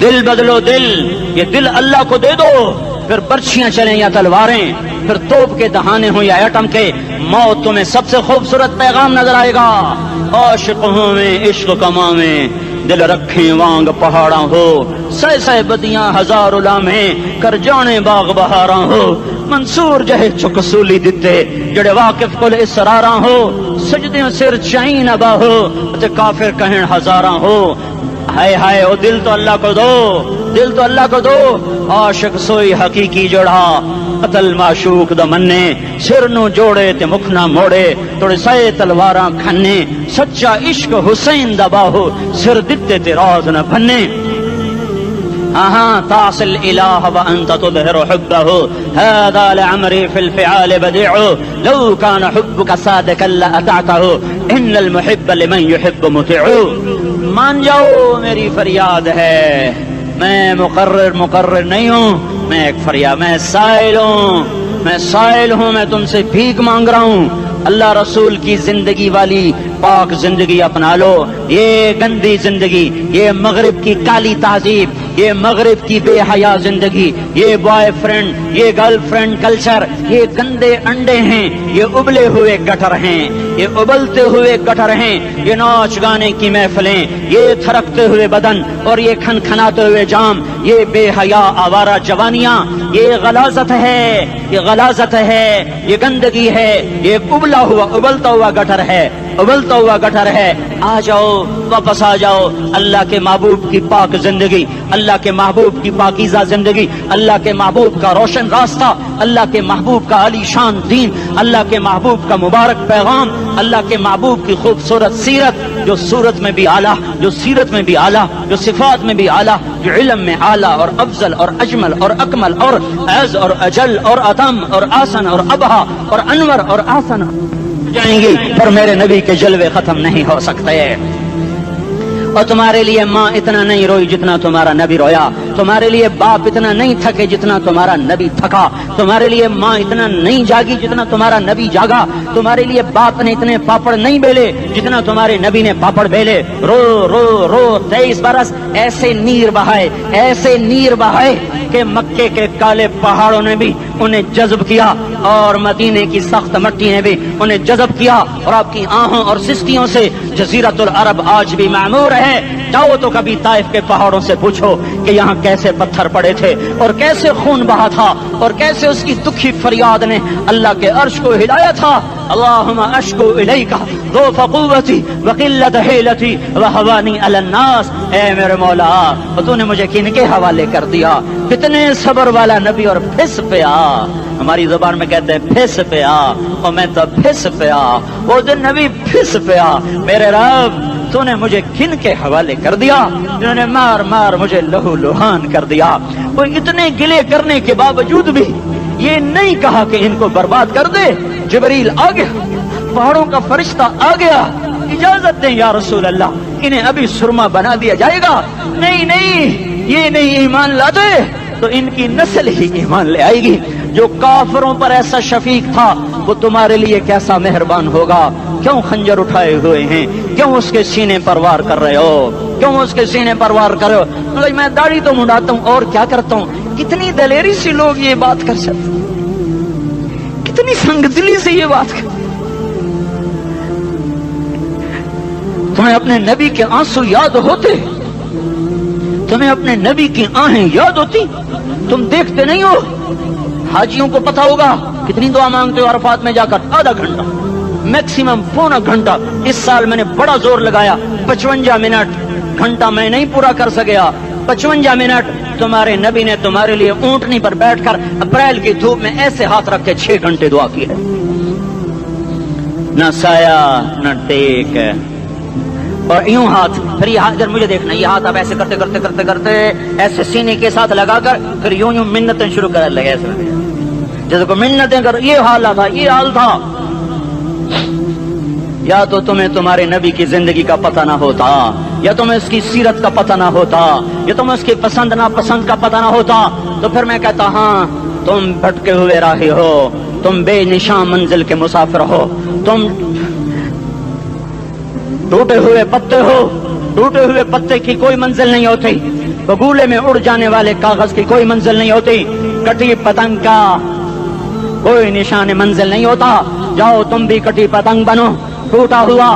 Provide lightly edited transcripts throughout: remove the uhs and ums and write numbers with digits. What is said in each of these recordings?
دل بدلو دل، یہ دل اللہ کو دے دو، پھر برچیاں چلیں یا تلواریں، پھر توپ کے دہانے ہوں یا ایٹم کے، موت تمہیں سب سے خوبصورت پیغام نظر آئے گا۔ عاشق ہوں میں عشق کماں میں، دل رکھیں وانگ پہاڑاں ہو، سہ سہ بدیاں ہزار لامیں، کر جانے باغ بہاراں ہو، منصور جہے چک سولی دتے، جڑے واقف کل اسراراں ہو، سجدیوں سر چائیں ابا ہو، تے کافر کہیں ہزاراں ہو۔ ہائے ہائے او دل تو اللہ کو دو، دل تو اللہ کو دو۔ عاشق سوئی حقیقی جوڑا، قتل معشوق دا مننے، سر نو جوڑے تے مکھ نہ موڑے، توڑے سائے تلواراں کھنے، سچا عشق حسین دا باہو، سر دتے تے راز نہ بھنے۔ تعصي الإله وأنت تظهر حبه، هذا لعمري في الفعال بديع، لو كان حبك صادقا لأطعته، إن المحب لمن يحب مطيع۔ مان جاؤ میری فریاد ہے، میں مقرر نہیں ہوں، میں ایک فریاد، میں سائل ہوں، میں تم سے بھیک مانگ رہا ہوں۔ اللہ رسول کی زندگی والی پاک زندگی اپنا لو، یہ گندی زندگی، یہ مغرب کی کالی تہذیب، یہ مغرب کی بے حیا زندگی، یہ بوائے فرینڈ، یہ گرل فرینڈ کلچر، یہ گندے انڈے ہیں، یہ ابلے ہوئے گٹر ہیں، یہ ابلتے ہوئے گٹر ہیں، یہ ناچ گانے کی محفلیں، یہ تھرکتے ہوئے بدن اور یہ کھنکھناتے ہوئے جام، یہ بے حیا آوارہ جوانیاں، یہ غلاظت ہے، یہ غلاظت ہے، یہ گندگی ہے، یہ ابلتا ہوا گٹر ہے، ابلتا ہوا گٹر ہے۔ آ جاؤ، واپس آ جاؤ، اللہ کے محبوب کی پاک زندگی، اللہ کے محبوب کی پاکیزہ زندگی، اللہ کے محبوب کا روشن راستہ، اللہ کے محبوب کا علی شان دین، اللہ کے محبوب کا مبارک پیغام، اللہ کے محبوب کی خوبصورت سیرت، جو صورت میں بھی اعلیٰ، جو سیرت میں بھی اعلیٰ، جو صفات میں بھی اعلیٰ، جو علم میں اعلیٰ اور افضل اور اجمل اور اکمل اور اعز اور اجل اور اتم اور آسن اور ابہا اور انور اور آسن جائیں گی، پر میرے نبی کے جلوے ختم نہیں ہو سکتے۔ اور تمہارے لیے ماں اتنا نہیں روئی جتنا تمہارا نبی رویا، تمہارے لیے باپ اتنا نہیں تھکے جتنا تمہارا نبی تھکا، تمہارے لیے ماں اتنا نہیں جاگی جتنا تمہارا نبی جاگا، تمہارے لیے باپ نے اتنے پاپڑ نہیں بیلے جتنا تمہارے نبی نے پاپڑ بیلے۔ رو رو رو 23 برس ایسے نیر بہائے کہ مکے کے کالے پہاڑوں نے بھی انہیں جذب کیا اور مدینے کی سخت مٹی نے بھی انہیں جذب کیا، اور آپ کی آہوں اور سستیوں سے جزیرت العرب آج بھی معمور ہے۔ جاؤ تو کبھی طائف کے پہاڑوں سے پوچھو کہ یہاں کیسے پتھر پڑے تھے اور کیسے خون بہا تھا اور کیسے اس کی دکھی فریاد نے اللہ کے عرش کو ہلایا تھا۔ اللہم اشکو الیک ضعف قوتی وقلت حیلتی وہوانی علی الناس، اے میرے مولا تو نے مجھے کن کے حوالے کر دیا؟ کتنے صبر والا نبی، اور پھس پیا، ہماری زبان میں کہتے ہیں پھس پیا، اور میں تو پھس پیا، وہ دن نبی پھس پیا، میرے رب تو نے مجھے کن کے حوالے کر دیا جنہوں نے مار مار مجھے لہو لہان کر دیا۔ وہ اتنے گلے کرنے کے باوجود بھی یہ نہیں کہا کہ ان کو برباد کر دے۔ جبریل آ گیا، پہاڑوں کا فرشتہ آ گیا، اجازت دیں یا رسول اللہ، انہیں ابھی سرما بنا دیا جائے گا۔ نہیں، یہ نہیں ایمان لاتے تو ان کی نسل ہی ایمان لے آئے گی۔ جو کافروں پر ایسا شفیق تھا وہ تمہارے لیے کیسا مہربان ہوگا۔ کیوں خنجر اٹھائے ہوئے ہیں؟ کیوں اس کے سینے پر وار کر رہے ہو؟ کیوں اس کے سینے پر وار کر رہے ہو؟ میں داڑھی تو منڈاتا ہوں اور کیا کرتا ہوں۔ کتنی دلیری سے لوگ یہ بات کر سکتے، کتنی سنگ دلی سے یہ بات کر۔ تمہیں اپنے نبی کے آنسو یاد ہوتے؟ تمہیں اپنے نبی کی آہیں یاد ہوتی؟ تم دیکھتے نہیں ہو؟ حاجیوں کو پتا ہوگا کتنی دعا مانگتے ہو عرفات میں جا کر؟ آدھا گھنٹہ، میکسیمم پونا گھنٹہ۔ اس سال میں نے بڑا زور لگایا، 55 منٹ، گھنٹہ میں نہیں پورا کر سکیا، 55 منٹ تمہارے نبی نے تمہارے لیے اونٹنی پر بیٹھ کر اپریل کی دھوپ میں ایسے ہاتھ رکھ کے 6 گھنٹے دعا کی ہے۔ نہ سایہ نہ ٹیک، اور یوں ہاتھ، پھر یہ ہاتھ ادھر مجھے دیکھنا، یہ ہاتھ آپ ایسے کرتے کرتے کرتے کرتے ایسے سینے کے ساتھ لگا کر پھر یوں یوں منتیں شروع کر لگے، ایسے جیسے کو منتیں کر۔ یہ حال تھا، یہ حال تھا۔ یا تو تمہیں تمہارے نبی کی زندگی کا پتہ نہ ہوتا، یا تمہیں اس کی سیرت کا پتہ نہ ہوتا، یا تمہیں اس کی پسند ناپسند کا پتہ نہ ہوتا، تو پھر میں کہتا ہاں تم بھٹکے ہوئے راہی ہو، تم بے نشان منزل کے مسافر ہو، تم ٹوٹے ہوئے پتے ہو، ٹوٹے ہوئے پتے کی کوئی منزل نہیں ہوتی۔ بگولے میں اڑ جانے والے کاغذ کی کوئی منزل نہیں ہوتی، کٹی پتنگ کا کوئی نشان منزل نہیں ہوتا۔ جاؤ تم بھی کٹی پتنگ بنو، ٹوٹا ہوا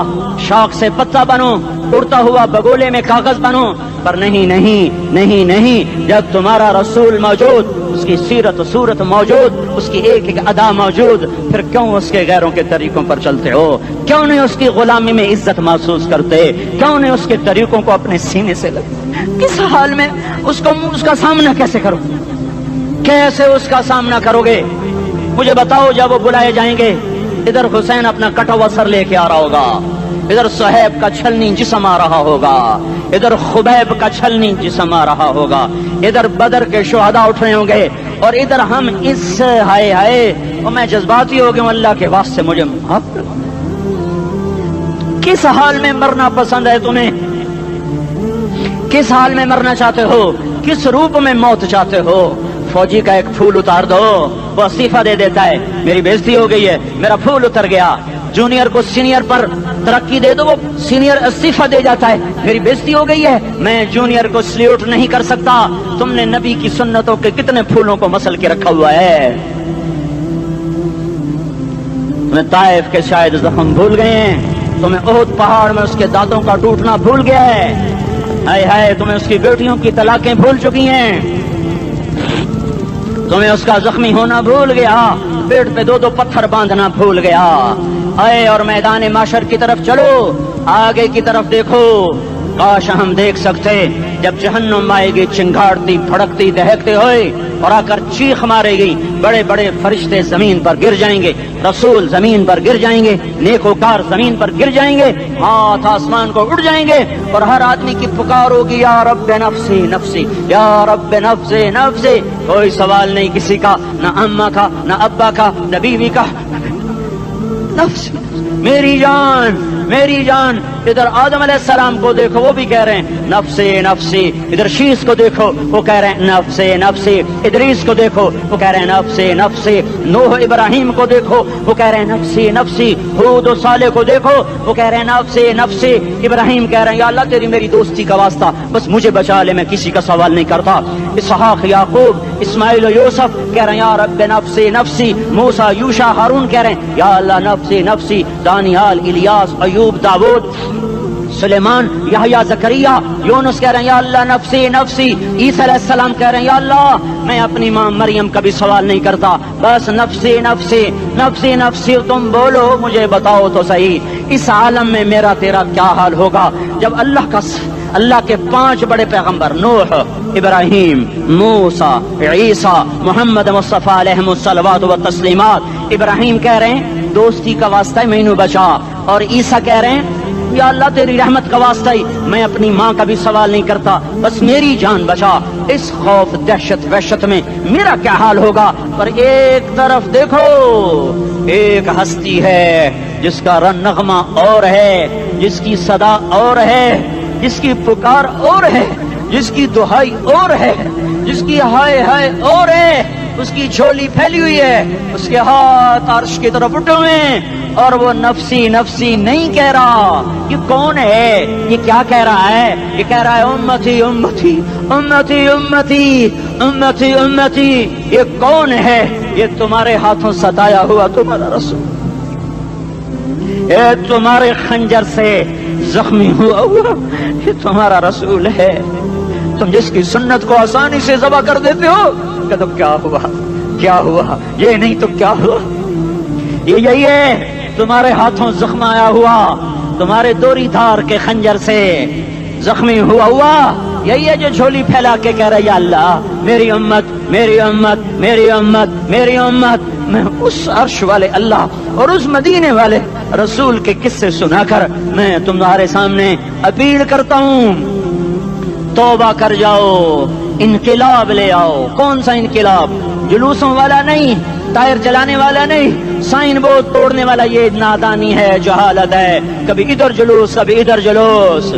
شاخ سے پتا بنو، اڑتا ہوا بگولے میں کاغذ بنو، پر نہیں نہیں نہیں نہیں، جب تمہارا رسول موجود، اس کی سیرت و صورت موجود، اس کی ایک ایک ادا موجود، پھر کیوں اس کے غیروں کے طریقوں پر چلتے ہو؟ کیوں نہیں اس کی غلامی میں عزت محسوس کرتے؟ کیوں نہیں اس کے طریقوں کو اپنے سینے سے لگتے؟ کس حال میں اس کا سامنا کیسے کرو؟ کیسے اس کا سامنا کرو گے؟ مجھے بتاؤ، جب وہ بلائے جائیں گے، ادھر حسین اپنا کٹا ہوا سر لے کے آ رہا ہوگا، ادھر صہیب کا چھلنی جسم آ رہا ہوگا، ادھر خبیب کا چھلنی جسم آ رہا ہوگا، ادھر بدر کے شہداء اٹھ رہے ہوں گے، اور ادھر ہم اس ہائے ہائے، اور میں جذباتی ہو گیا ہوں، اللہ کے واسطے مجھے معاف کر۔ کس حال میں مرنا پسند ہے تمہیں؟ کس حال میں مرنا چاہتے ہو؟ کس روپ میں موت چاہتے ہو؟ فوجی کا ایک پھول اتار دو، وہ استعفیٰ دے دیتا ہے، میری بےزتی ہو گئی ہے، میرا پھول اتر گیا۔ جونیئر کو سینئر پر ترقی دے دو، وہ سینئر استعفیٰ دے جاتا ہے، میری بےزتی ہو گئی ہے، میں جونیئر کو سلیوٹ نہیں کر سکتا۔ تم نے نبی کی سنتوں کے کتنے پھولوں کو مسل کے رکھا ہوا ہے؟ تمہیں طائف کے شاید زخم بھول گئے ہیں، تمہیں احد پہاڑ میں اس کے دانتوں کا ٹوٹنا بھول گیا ہے، ہائے ہائے تمہیں اس کی بیٹیوں کی طلاقیں بھول چکی ہیں، تمہیں اس کا زخمی ہونا بھول گیا، پیٹ پہ دو دو پتھر باندھنا بھول گیا۔ آئے اور میدان معاشر کی طرف چلو، آگے کی طرف دیکھو۔ کاش ہم دیکھ سکتے جب جہنم آئے گی چنگاڑتی بھڑکتی دہکتے ہوئے اور آ کر چیخ مارے گی، بڑے بڑے فرشتے زمین پر گر جائیں گے، رسول زمین پر گر جائیں گے، نیکوکار زمین پر گر جائیں گے، ہاتھ آسمان کو اڑ جائیں گے، اور ہر آدمی کی پکار ہوگی، یا رب نفسی نفسی، یا رب نفسی نفسی۔ کوئی سوال نہیں کسی کا، نہ اماں کا، نہ ابا کا، نہ بیوی کا، نفس میری جان میری جان۔ ادھر آدم علیہ السلام کو دیکھو، وہ بھی کہہ رہے ہیں نفسی نفسی، ادھر شیش کو دیکھو، وہ کہہ رہے ہیں نفسی نفسی، ادریس کو دیکھو، وہ کہہ رہے ہیں نفسی نفسی، نوح ابراہیم کو دیکھو، وہ کہہ رہے ہیں نفسی نفسی، ہود و صالح کو دیکھو، وہ کہہ رہے ہیں نفسی نفسی۔ ابراہیم کہہ رہے ہیں یا اللہ تیری میری دوستی کا واسطہ، بس مجھے بچا لے، میں کسی کا سوال نہیں کرتا۔ اسحاق یعقوب اسماعیل و یوسف کہہ رہے ہیں یا رب نفسی نفسی۔ موسیٰ یوشع ہارون کہہ رہے ہیں یا اللہ نفسی نفسی۔ دانیال الیاس ایوب داؤد سلیمان یحییٰ زکریا یونس کہہ رہے ہیں یا اللہ نفسی نفسی۔ عیسیٰ علیہ السلام کہہ رہے ہیں یا اللہ میں اپنی ماں مریم کا بھی سوال نہیں کرتا، بس نفسی نفسی نفسی نفسی۔ تم بولو مجھے بتاؤ تو صحیح، اس عالم میں میرا تیرا کیا حال ہوگا جب اللہ کے 5 بڑے پیغمبر نوح، ابراہیم، موسیٰ، عیسیٰ، محمد مصطفیٰ علیہ الصلوات و تسلیمات۔ ابراہیم کہہ رہے ہیں دوستی کا واسطہ ہے مینوں بچا، اور عیسیٰ کہہ رہے ہیں یا اللہ تیری رحمت کا واسطہ ہی میں اپنی ماں کا بھی سوال نہیں کرتا، بس میری جان بچا۔ اس خوف دہشت وحشت میں میرا کیا حال ہوگا؟ پر ایک طرف دیکھو، ایک ہستی ہے جس کا نغمہ اور ہے، جس کی صدا اور ہے، جس کی پکار اور ہے، جس کی دہائی اور ہے، جس کی ہائے ہائے اور ہے، اس کی جھولی پھیلی ہوئی ہے، اس کے ہاتھ عرش کی طرف اٹھے ہوئے ہیں، اور وہ نفسی نفسی نہیں کہہ رہا۔ یہ کون ہے؟ یہ کیا کہہ رہا ہے؟ یہ کہہ رہا ہے امتی امتی امتی امتی امتی امتی۔ یہ کون ہے؟ یہ تمہارے ہاتھوں ستایا ہوا تمہارا رسول، یہ تمہارے خنجر سے زخمی ہوا یہ تمہارا رسول ہے۔ تم جس کی سنت کو آسانی سے ذبح کر دیتے ہو، کہ تو کیا ہوا کیا ہوا، یہ نہیں تو کیا ہوا؟ یہ یہی ہے تمہارے ہاتھوں زخم آیا ہوا، تمہارے دوری دھار کے خنجر سے زخمی ہوا، یہی ہے جو جھولی پھیلا کے کہہ رہا ہے یا اللہ میری امت میری امت میری امت میری امت۔ میں اس عرش والے اللہ اور اس مدینے والے رسول کے قصے سنا کر میں تمہارے سامنے اپیل کرتا ہوں، توبہ کر جاؤ، انقلاب لے آؤ۔ کون سا انقلاب؟ جلوسوں والا نہیں، ٹائر چلانے والا نہیں، سائن بورڈ توڑنے والا، یہ نادانی ہے، جہالت ہے۔ کبھی ادھر جلوس کبھی ادھر جلوس،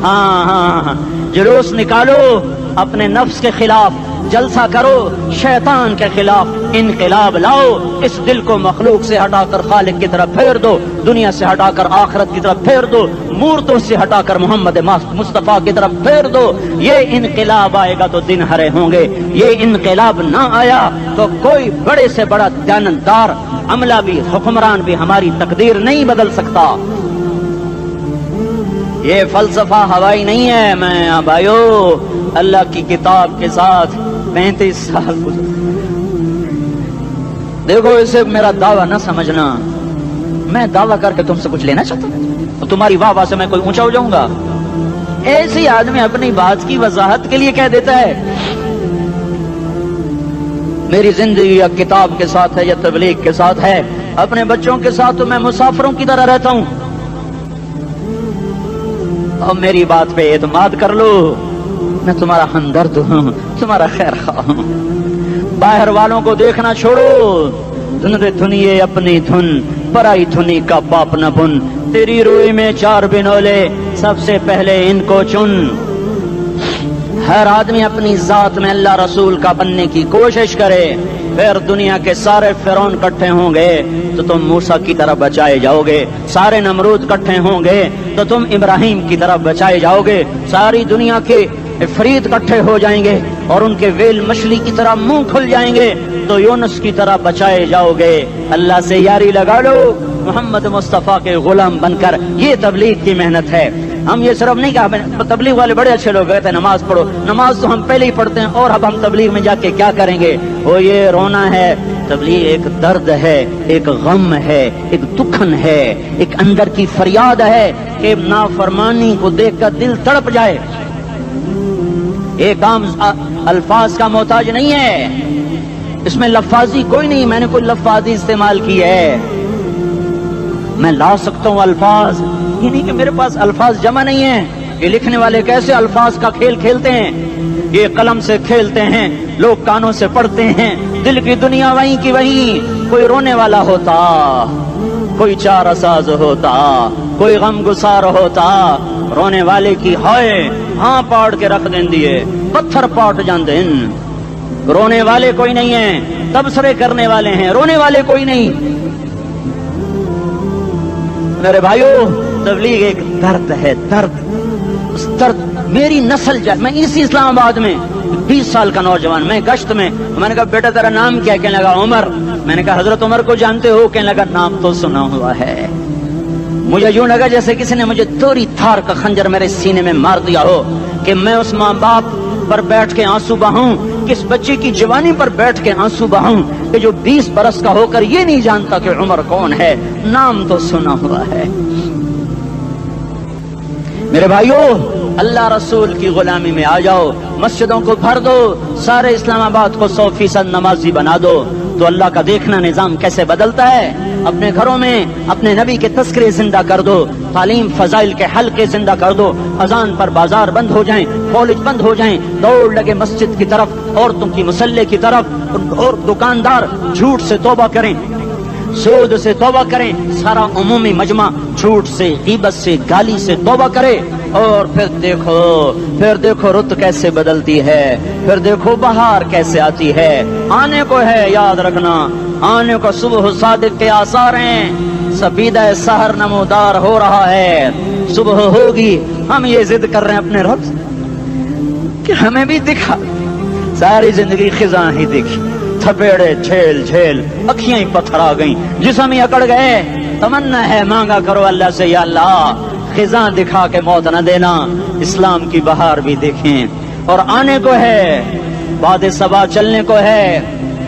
ہاں جلوس نکالو اپنے نفس کے خلاف، جلسہ کرو، شیطان کے خلاف انقلاب لاؤ، اس دل کو مخلوق سے ہٹا کر خالق کی طرف پھیر دو، دنیا سے ہٹا کر آخرت کی طرف پھیر دو، مورتوں سے ہٹا کر محمد مصطفیٰ کی طرف پھیر دو۔ یہ انقلاب آئے گا تو دن ہرے ہوں گے، یہ انقلاب نہ آیا تو کوئی بڑے سے بڑا دیانتدار عملہ بھی، حکمران بھی ہماری تقدیر نہیں بدل سکتا۔ یہ فلسفہ ہوائی نہیں ہے۔ میں بھائیو اللہ کی کتاب کے ساتھ 35 سال دیکھو، اسے میرا دعویٰ نہ سمجھنا، میں دعویٰ کر کے تم سے کچھ لینا چاہتا ہوں تو تمہاری واہ واہ سے میں کوئی اونچا ہو جاؤں گا؟ ایسی آدمی اپنی بات کی وضاحت کے لیے کہہ دیتا ہے میری زندگی یا کتاب کے ساتھ ہے یا تبلیغ کے ساتھ ہے، اپنے بچوں کے ساتھ تو میں مسافروں کی طرح رہتا ہوں، اور میری بات پہ اعتماد کر لو، میں تمہارا ہمدرد ہوں، تمہارا خیر خواہ ہوں۔ باہر والوں کو دیکھنا چھوڑو، دھنیے اپنی دھن، پرائی دھنی کا باپ نہ بن، تیری روئی میں 4 بنولے، سب سے پہلے ان کو چن۔ ہر آدمی اپنی ذات میں اللہ رسول کا بننے کی کوشش کرے، پھر دنیا کے سارے فرعون اکٹھے ہوں گے تو تم موسیٰ کی طرف بچائے جاؤ گے، سارے نمرود اکٹھے ہوں گے تو تم ابراہیم کی طرف بچائے جاؤ گے، ساری دنیا کے افریت اکٹھے ہو جائیں گے اور ان کے ویل مچھلی کی طرح منہ کھل جائیں گے تو یونس کی طرح بچائے جاؤ گے۔ اللہ سے یاری لگا لو، محمد مصطفیٰ کے غلام بن کر، یہ تبلیغ کی محنت ہے۔ ہم یہ صرف نہیں کہا، تبلیغ والے بڑے اچھے لوگ کہتے ہیں نماز پڑھو، نماز تو ہم پہلے ہی پڑھتے ہیں، اور اب ہم تبلیغ میں جا کے کیا کریں گے؟ وہ یہ رونا ہے، تبلیغ ایک درد ہے، ایک غم ہے، ایک دکھن ہے، ایک اندر کی فریاد ہے کہ نافرمانی کو دیکھ کر دل تڑپ جائے۔ ایک عام الفاظ کا محتاج نہیں ہے، اس میں لفاظی کوئی نہیں، میں نے کوئی لفاظی استعمال کی ہے، میں لا سکتا ہوں الفاظ، یہ نہیں کہ میرے پاس الفاظ جمع نہیں ہیں۔ یہ لکھنے والے کیسے الفاظ کا کھیل کھیلتے ہیں، یہ قلم سے کھیلتے ہیں، لوگ کانوں سے پڑھتے ہیں، دل کی دنیا وہیں کی وہیں، کوئی رونے والا ہوتا، کوئی چارہ ساز ہوتا، کوئی غم گسار ہوتا، رونے والے کی ہائے ہاں پاڑ کے رکھ دیں دیے، پتھر پاٹ جان دیں، رونے والے کوئی نہیں ہیں، تبصرے کرنے والے ہیں، رونے والے کوئی نہیں۔ میرے بھائیو تبلیغ ایک درد ہے، درد، اس درد میری نسل میں اسی اسلام آباد میں 20 سال کا نوجوان، میں گشت میں نے کہا بیٹا تیرا نام کیا؟ کہنے لگا عمر۔ میں نے کہا حضرت عمر کو جانتے ہو؟ کہنے لگا نام تو سنا ہوا ہے۔ مجھے یوں لگا جیسے کسی نے مجھے توری تھار کا خنجر میرے سینے میں مار دیا ہو کہ میں اس ماں باپ پر بیٹھ کے آنسو بہاؤں، کس بچے کی جوانی پر بیٹھ کے آنسو بہاؤں کہ جو 20 برس کا ہو کر یہ نہیں جانتا کہ عمر کون ہے، نام تو سنا ہوا ہے۔ میرے بھائیو اللہ رسول کی غلامی میں آ جاؤ، مسجدوں کو بھر دو، سارے اسلام آباد کو 100% نمازی بنا دو، تو اللہ کا دیکھنا نظام کیسے بدلتا ہے۔ اپنے گھروں میں اپنے نبی کے تذکرے زندہ کر دو، تعلیم فضائل کے حلقے زندہ کر دو، اذان پر بازار بند ہو جائیں، کالج بند ہو جائیں، دوڑ لگے مسجد کی طرف، عورتوں کی مصلے کی طرف، اور دکاندار جھوٹ سے توبہ کریں، سود سے توبہ کریں، سارا عمومی مجمع جھوٹ سے، غیبت سے، گالی سے توبہ کرے، اور پھر دیکھو رت کیسے بدلتی ہے، پھر دیکھو بہار کیسے آتی ہے، آنے کو ہے، یاد رکھنا آنے کو صبح صادق کے آثار ہیں، سفیدہ سحر نمودار ہو رہا ہے، صبح ہوگی، ہم یہ ضد کر رہے ہیں اپنے رب کہ ہمیں بھی دکھا، ساری زندگی خزاں ہی دکھی، تھپیڑے جھیل جھیل، اکھیاں ہی پتھر آ گئیں، جسم ہی اکڑ گئے، تمنا ہے مانگا کرو اللہ سے یا اللہ خزاں دکھا کے موت نہ دینا، اسلام کی بہار بھی دیکھیں، اور آنے کو ہے، باد صبا چلنے کو ہے،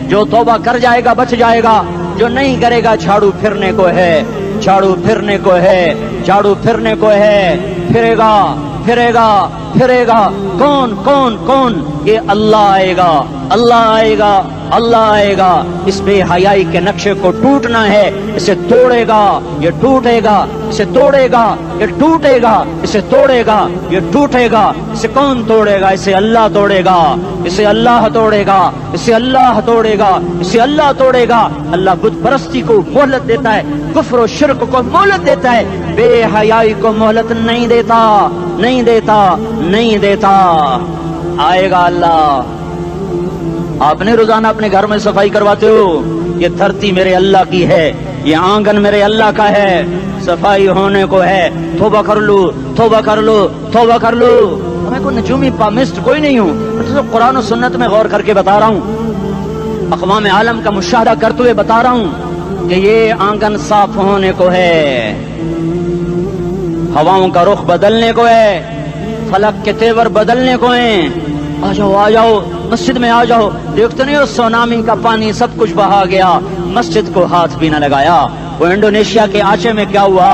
جو توبہ کر جائے گا بچ جائے گا، جو نہیں کرے گا جھاڑو پھرنے کو ہے، جھاڑو پھرنے کو ہے، جھاڑو پھرنے کو ہے، پھرے گا پھرے گا پھرے گا، کون کون کون؟ یہ اللہ آئے گا، اللہ آئے گا، اللہ آئے گا، اس بے حیائی کے نقشے کو ٹوٹنا ہے، اسے توڑے گا، یہ ٹوٹے گا، اسے توڑے گا، یہ ٹوٹے گا، اسے توڑے گا، یہ ٹوٹے گا، اسے کون توڑے گا؟ اسے اللہ توڑے گا، اسے اللہ توڑے گا، اسے اللہ توڑے گا، اسے اللہ توڑے گا۔ اللہ بت پرستی کو مہلت دیتا ہے، کفر و شرک کو مہلت دیتا ہے، بے حیائی کو مہلت نہیں دیتا، نہیں دیتا، نہیں دیتا۔ آئے گا اللہ، آپ نے روزانہ اپنے گھر میں صفائی کرواتے ہو؟ یہ دھرتی میرے اللہ کی ہے، یہ آنگن میرے اللہ کا ہے، صفائی ہونے کو ہے، توبہ کر لو، توبہ کر لو، توبہ کر لو۔ میں کوئی نجومی پامسٹ کوئی نہیں ہوں، میں تو قرآن و سنت میں غور کر کے بتا رہا ہوں، اقوام عالم کا مشاہدہ کرتے ہوئے بتا رہا ہوں کہ یہ آنگن صاف ہونے کو ہے، ہواؤں کا رخ بدلنے کو ہے، فلک کے تیور بدلنے کو ہیں۔ آ جاؤ آ جاؤ مسجد میں آ جاؤ، دیکھتے نہیں ہو سونامی کا پانی سب کچھ بہا گیا، مسجد کو ہاتھ بھی نہ لگایا۔ وہ انڈونیشیا کے آچے میں کیا ہوا؟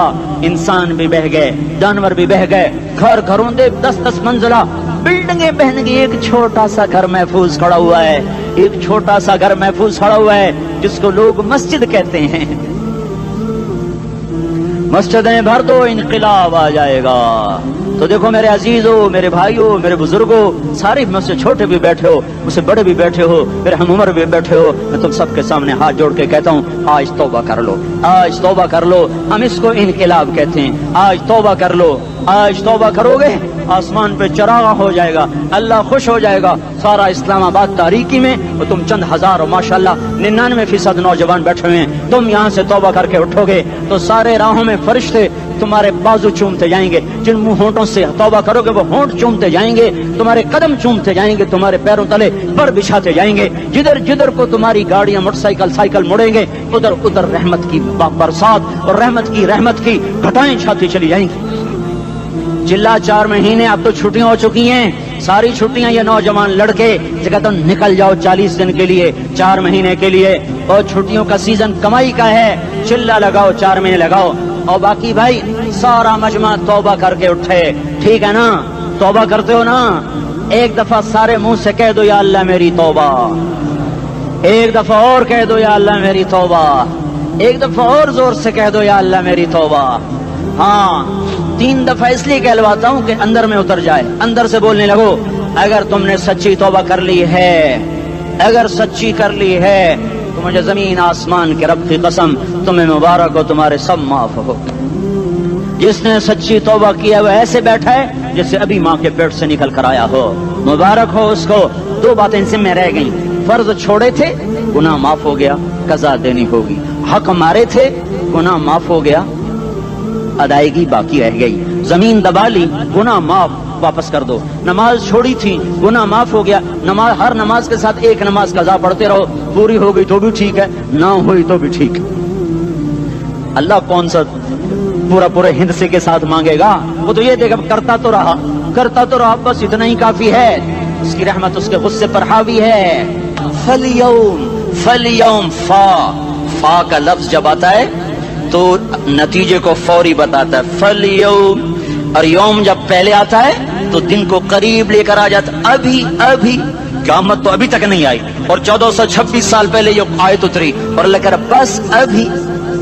انسان بھی بہ گئے، جانور بھی بہ گئے، گھر گھروں دے 10-10 منزلہ بلڈنگیں بہن گئی، ایک چھوٹا سا گھر محفوظ کھڑا ہوا ہے، ایک چھوٹا سا گھر محفوظ کھڑا ہوا ہے جس کو لوگ مسجد کہتے ہیں۔ مسجدیں بھر دو انقلاب آ جائے گا۔ تو دیکھو میرے عزیزو، میرے بھائیو، میرے بزرگو، سارے مجھ سے چھوٹے بھی بیٹھے ہو، مجھ سے بڑے بھی بیٹھے ہو، میرے ہم عمر بھی بیٹھے ہو، میں تم سب کے سامنے ہاتھ جوڑ کے کہتا ہوں آج توبہ کر لو، آج توبہ کر لو۔ ہم اس کو انقلاب کہتے ہیں۔ آج توبہ کر لو، آج توبہ کرو گے آسمان پہ چراغ ہو جائے گا، اللہ خوش ہو جائے گا۔ سارا اسلام آباد تاریکی میں وہ تم چند ہزار اور ماشاءاللہ 99% نوجوان بیٹھے ہوئے ہیں، تم یہاں سے توبہ کر کے اٹھو گے تو سارے راہوں میں فرشتے تمہارے بازو چومتے جائیں گے، جن منہ ہونٹوں سے توبہ کرو گے وہ ہونٹ چومتے جائیں گے، تمہارے قدم چومتے جائیں گے، تمہارے پیروں تلے پر بچھاتے جائیں گے، جدھر جدھر کو تمہاری گاڑیاں موٹر سائیکل سائیکل مڑیں گے ادھر ادھر رحمت کی برسات اور رحمت کی گھٹائیں چھاتی چلی جائیں گی۔ چلا 4 مہینے اب تو چھٹیاں ہو چکی ہیں، ساری چھٹیاں یہ نوجوان لڑکے جگہ تو نکل جاؤ 40 دن کے لیے، 4 مہینے کے لیے، اور چھٹیوں کا سیزن کمائی کا ہے، چلا لگاؤ 4 مہینے لگاؤ، اور باقی بھائی سارا مجمع توبہ کر کے اٹھے، ٹھیک ہے نا؟ توبہ کرتے ہو نا؟ ایک دفعہ سارے منہ سے کہہ دو یا اللہ میری توبہ، ایک دفعہ اور کہہ دو یا اللہ میری توبہ، ایک دفعہ اور زور سے کہہ دو یا اللہ میری توبہ۔ ہاں 3 دفعہ اس لیے کہلواتا ہوں کہ اندر میں اتر جائے، اندر سے بولنے لگو۔ اگر تم نے سچی توبہ کر لی ہے، اگر سچی کر لی ہے تو مجھے زمین آسمان کے رب کی قسم تمہیں مبارک ہو، تمہارے سب معاف ہو۔ جس نے سچی توبہ کیا وہ ایسے بیٹھا ہے جیسے ابھی ماں کے پیٹ سے نکل کر آیا ہو، مبارک ہو اس کو۔ 2 باتیں ان میں رہ گئیں، فرض چھوڑے تھے گناہ معاف ہو گیا، قضا دینی ہوگی، حق مارے تھے گناہ معاف ہو گیا، ادائیگی باقی رہ گئی، زمین دبا لی گناہ معاف، واپس کر دو، نماز چھوڑی تھی گناہ معاف ہو گیا، نماز ہر نماز کے ساتھ ایک نماز قضا پڑھتے رہو، پوری ہو گئی تو بھی ٹھیک ہے، نہ ہوئی تو بھی ٹھیک ہے۔ اللہ کون سا پورے ہند سے کے ساتھ مانگے گا؟ وہ تو یہ دیکھا کرتا تو رہا بس اتنا ہی کافی ہے، اس کی رحمت اس کے غصے پر حاوی ہے۔ فَالْيَوْمِ فا کا لفظ جب آتا ہے تو نتیجے کو فوری بتاتا ہے، فَالْيَوْمِ، اور یوم جب پہلے آتا ہے تو دن کو قریب لے کر آ جاتا، ابھی قیامت تو ابھی تک نہیں آئی، اور 1426 سال پہلے یہ آیت اتری، اور اللہ کہہ رہا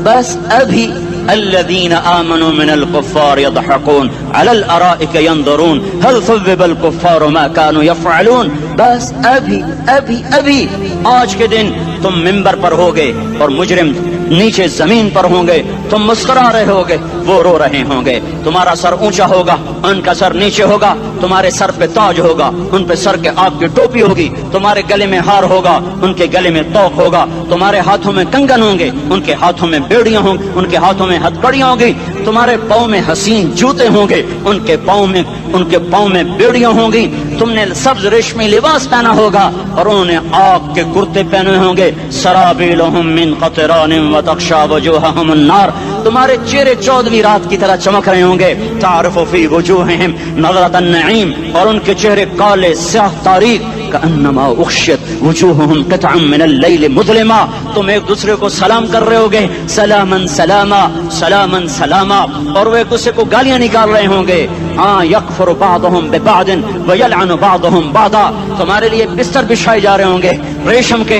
بس ابھی الذين آمنوا من الكفار يضحكون على الارائك ينظرون هل ثوب الكفار ما كانوا يفعلون، بس ابھی آج کے دن تم منبر پر ہوگے اور مجرم نیچے زمین پر ہوں گے، تم مسکرا رہے ہوگے وہ رو رہے ہوں گے، تمہارا سر اونچا ہوگا ان کا سر نیچے ہوگا، تمہارے سر پہ تاج ہوگا ان پہ سر کے آگ کی ٹوپی ہوگی، تمہارے گلے میں ہار ہوگا ان کے گلے میں توق ہوگا، تمہارے ہاتھوں میں کنگن ہوں گے ان کے ہاتھوں میں بیڑیاں ہوں گی، ان کے ہاتھوں میں ہتھکڑیاں ہوں گی، تمہارے پاؤں میں حسین جوتے ہوں گے ان کے پاؤں میں بیڑیاں ہوں گی، تم نے سبز ریشمی لباس پہنا ہوگا اور انہوں نے آگ کے کرتے پہنے ہوں گے، سرابیلہم من قطران وتغشا وجوہہم النار، تمہارے چہرے 14ویں رات کی طرح چمک رہے ہوں گے، تعرف فی وجوہہم نظرۃ النعیم، اور ان کے چہرے کالے سیاہ تاریک، کأنما اغشیت وجوہہم قطعا من اللیل مظلما، تم ایک دوسرے کو سلام کر رہے ہوگے، سلاما سلاما سلاما سلاما، اور وہ ایک دوسرے کو گالیاں نکال رہے ہوں گے، ہاں یکفر بعضہم ببعض ویلعن بعضہم بعضا، تمہارے لیے بستر بچھائے جا رہے ہوں گے ریشم کے،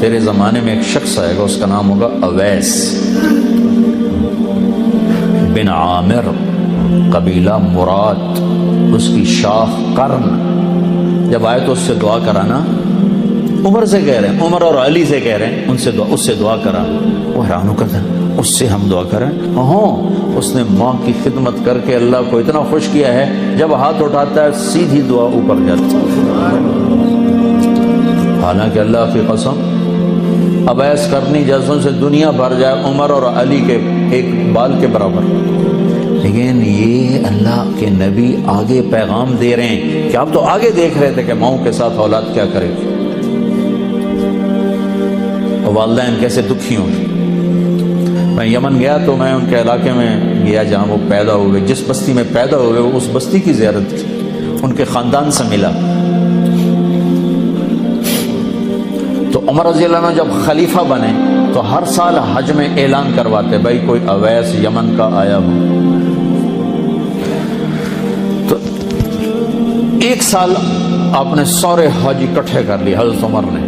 تیرے زمانے میں ایک شخص آئے گا، اس کا نام ہوگا اویس بن عامر، قبیلہ مراد، اس کی شاخ قرن۔ جب آئے تو اس سے دعا کرانا، عمر سے کہہ رہے ہیں، عمر اور علی سے کہہ رہے ہیں اس سے دعا کرا۔ وہ حیران ہو کر اس سے ہم دعا کریں؟ ہاں، اس نے ماں کی خدمت کر کے اللہ کو اتنا خوش کیا ہے، جب ہاتھ اٹھاتا ہے سیدھی دعا اوپر جاتی ہے۔ حالانکہ اللہ کی قسم اویس کرنی جیسوں سے دنیا بھر جائے عمر اور علی کے ایک بال کے برابر، لیکن یہ اللہ کے نبی آگے پیغام دے رہے ہیں کہ آپ تو آگے دیکھ رہے تھے کہ ماؤں کے ساتھ اولاد کیا کرے، والدین کیسے دکھی ہوں۔ میں یمن گیا تو میں ان کے علاقے میں گیا جہاں وہ پیدا ہوئے، جس بستی میں پیدا ہوئے اس بستی کی زیارت کی، ان کے خاندان سے ملا۔ تو عمر رضی اللہ عنہ جب خلیفہ بنے تو ہر سال حج میں اعلان کرواتے، بھائی کوئی اویس یمن کا آیا ہو۔ تو ایک سال آپ نے سارے حج اکٹھے کر لیے حضرت عمر نے،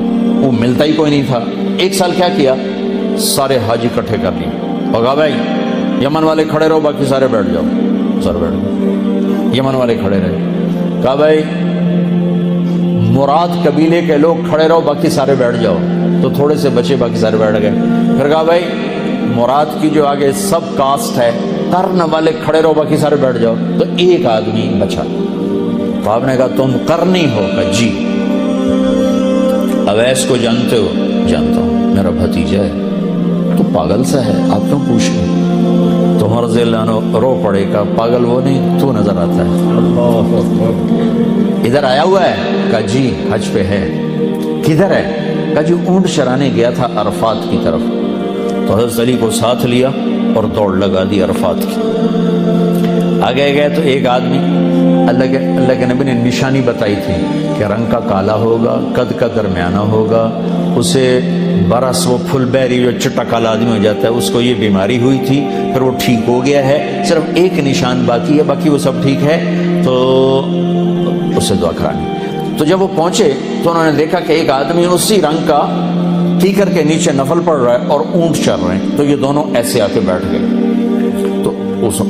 وہ ملتا ہی کوئی نہیں تھا۔ ایک سال کیا کیا، سارے حج اکٹھے کر لیے اور کہا بھائی یمن والے کھڑے رہو، باقی سارے بیٹھ جاؤ۔ سارے بیٹھ گئے، یمن والے کھڑے رہے۔ کہا بھائی مراد قبیلے کے لوگ کھڑے رہو، باقی سارے بیٹھ جاؤ۔ تو تھوڑے سے بچے، باقی سارے بیٹھ گئے۔ پھر کہا بھائی مراد کی جو آگے سب کاسٹ ہے، قرن والے کھڑے رہو، باقی سارے بیٹھ جاؤ۔ تو ایک آدمی بچا، تو آپ نے کہا تم قرنی ہو؟ کہا جی۔ اویس کو جانتے ہو؟ جانتا ہوں، میرا بھتیجا ہے۔ تو پاگل سا ہے، آپ کیوں پوچھ رہے؟ تو عمر رضی اللہ عنہ رو پڑے، کا پاگل وہ نہیں تو نظر آتا ہے، ادھر آیا ہوا ہے؟ کہا جی حج پہ ہے۔ کدھر ہے؟ کہا جی اونٹ چرانے گیا تھا عرفات کی طرف۔ تو حضرت علی کو ساتھ لیا اور دوڑ لگا دی عرفات کی۔ آگے گئے تو ایک آدمی، اللہ کے نبی نے نشانی بتائی تھی کہ رنگ کا کالا ہوگا، قد کا درمیانہ ہوگا، اسے برس وہ پھل بیری جو چٹا کالا آدمی ہو جاتا ہے، اس کو یہ بیماری ہوئی تھی، پھر وہ ٹھیک ہو گیا ہے، صرف ایک نشان باقی ہے، باقی وہ سب ٹھیک ہے، تو اسے دعا کرانی۔ تو جب وہ پہنچے تو انہوں نے دیکھا کہ ایک آدمی اسی رنگ کا کیکر کے نیچے نفل پڑ رہا ہے اور اونٹ چر رہے ہیں۔ تو یہ دونوں ایسے آ کے بیٹھ گئے، تو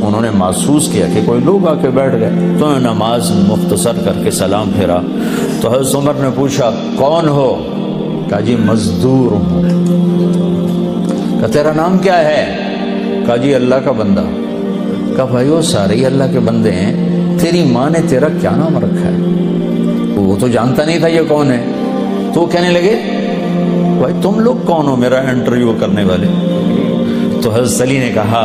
انہوں نے محسوس کیا کہ کوئی لوگ آ کے بیٹھ گئے، تو انہوں نے نماز مختصر کر کے سلام پھیرا۔ تو حضرت عمر نے پوچھا کون ہو؟ کہا جی مزدور ہوں۔ کہا تیرا نام کیا ہے؟ کہا جی اللہ کا بندہ۔ کہا بھائی وہ سارے ہی اللہ کے بندے ہیں، تیری ماں نے تیرا کیا نام رکھا ہے؟ وہ تو جانتا نہیں تھا یہ کون ہے۔ تو وہ کہنے لگے بھائی تم لوگ کون ہو میرا انٹرویو کرنے والے؟ تو حضرت علی نے کہا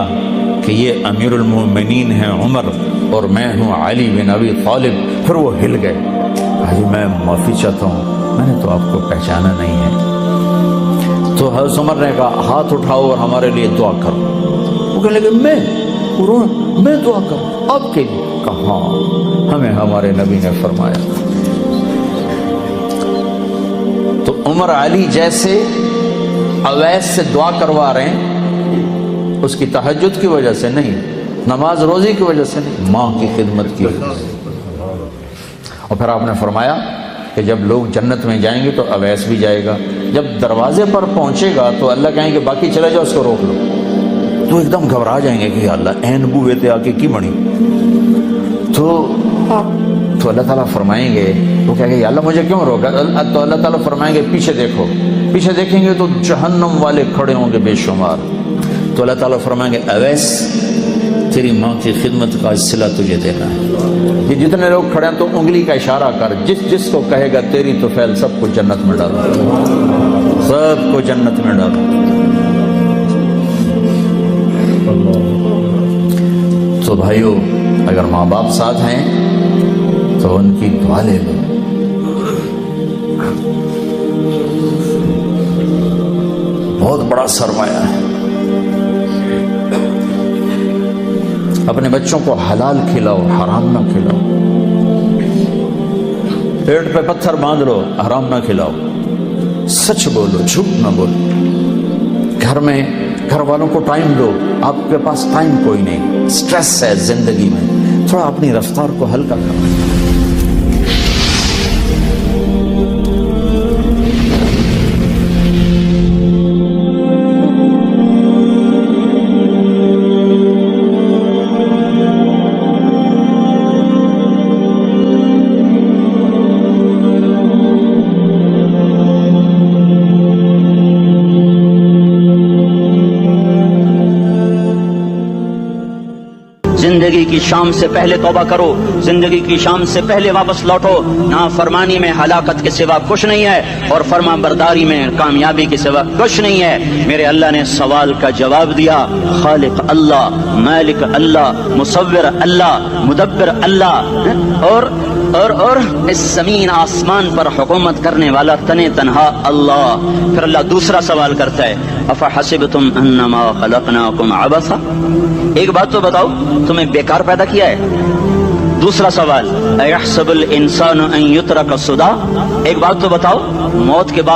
کہ یہ امیر المومنین ہیں عمر اور میں ہوں علی بن ابی طالب۔ پھر وہ ہل گئے، کہا جی میں معافی چاہتا ہوں، میں نے تو آپ کو پہچانا نہیں ہے۔ تو حضرت عمر نے کہا ہاتھ اٹھاؤ اور ہمارے لیے دعا کرو۔ وہ کہنے لگے میں دعا کروں آپ کے لیے؟ کہا ہمیں ہمارے نبی نے فرمایا۔ تو عمر علی جیسے اویس سے دعا کروا رہے ہیں، اس کی تہجد کی وجہ سے نہیں، نماز روزی کی وجہ سے نہیں، ماں کی خدمت کی وجہ سے۔ اور پھر آپ نے فرمایا کہ جب لوگ جنت میں جائیں گے تو اویس بھی جائے گا، جب دروازے پر پہنچے گا تو اللہ کہیں گے باقی چلے جاؤ، اس کو روک لو۔ تو ایک دم گھبرا جائیں گے کہ اللہ این بوئے تھے آ کے کی بڑی۔ تو اللہ تعالیٰ فرمائیں گے، وہ کہیں گے یا اللہ مجھے کیوں روکا؟ تو اللہ تعالیٰ فرمائیں گے پیچھے دیکھو، پیچھے دیکھیں گے تو جہنم والے کھڑے ہوں گے بے شمار۔ تو اللہ تعالیٰ فرمائیں گے اویس تیری ماں کی خدمت کا صلہ تجھے دینا ہے۔ یہ جتنے لوگ کھڑے ہیں تو انگلی کا اشارہ کر، جس کو کہے گا تیری تو فیل سب کو جنت میں ڈالو، سب کو جنت میں ڈالو۔ تو بھائیو اگر ماں باپ ساتھ ہیں تو ان کی دعا لے لو۔ بہت بڑا سرمایہ ہے۔ اپنے بچوں کو حلال کھلاؤ، حرام نہ کھلاؤ۔ پیٹ پہ پتھر باندھ لو، حرام نہ کھلاؤ۔ سچ بولو، جھوٹ نہ بولو۔ گھر میں گھر والوں کو ٹائم دو، آپ کے پاس ٹائم کوئی نہیں، سٹریس ہے زندگی میں، تھوڑا اپنی رفتار کو ہلکا کرو۔ زندگی کی شام سے پہلے توبہ کرو، زندگی کی شام سے پہلے واپس لوٹو. نافرمانی میں ہلاکت کے سوا کچھ نہیں ہے، اور فرما برداری میں کامیابی کے سوا کچھ نہیں ہے. میرے اللہ نے سوال کا جواب دیا، خالق اللہ، مالک اللہ، مصور اللہ، مدبر اللہ، اور اس زمین آسمان پر حکومت کرنے والا تنے تنہا اللہ. پھر اللہ دوسرا سوال کرتا ہے، افحسبتم انما خلقناکم عبثا، ایک بات تو بتاؤ تمہیں بیکار پیدا کیا ہے؟ دوسرا سوال، ایحسب الانسان ان یترک سدی، ایک بات تو بتاؤ موت کے بعد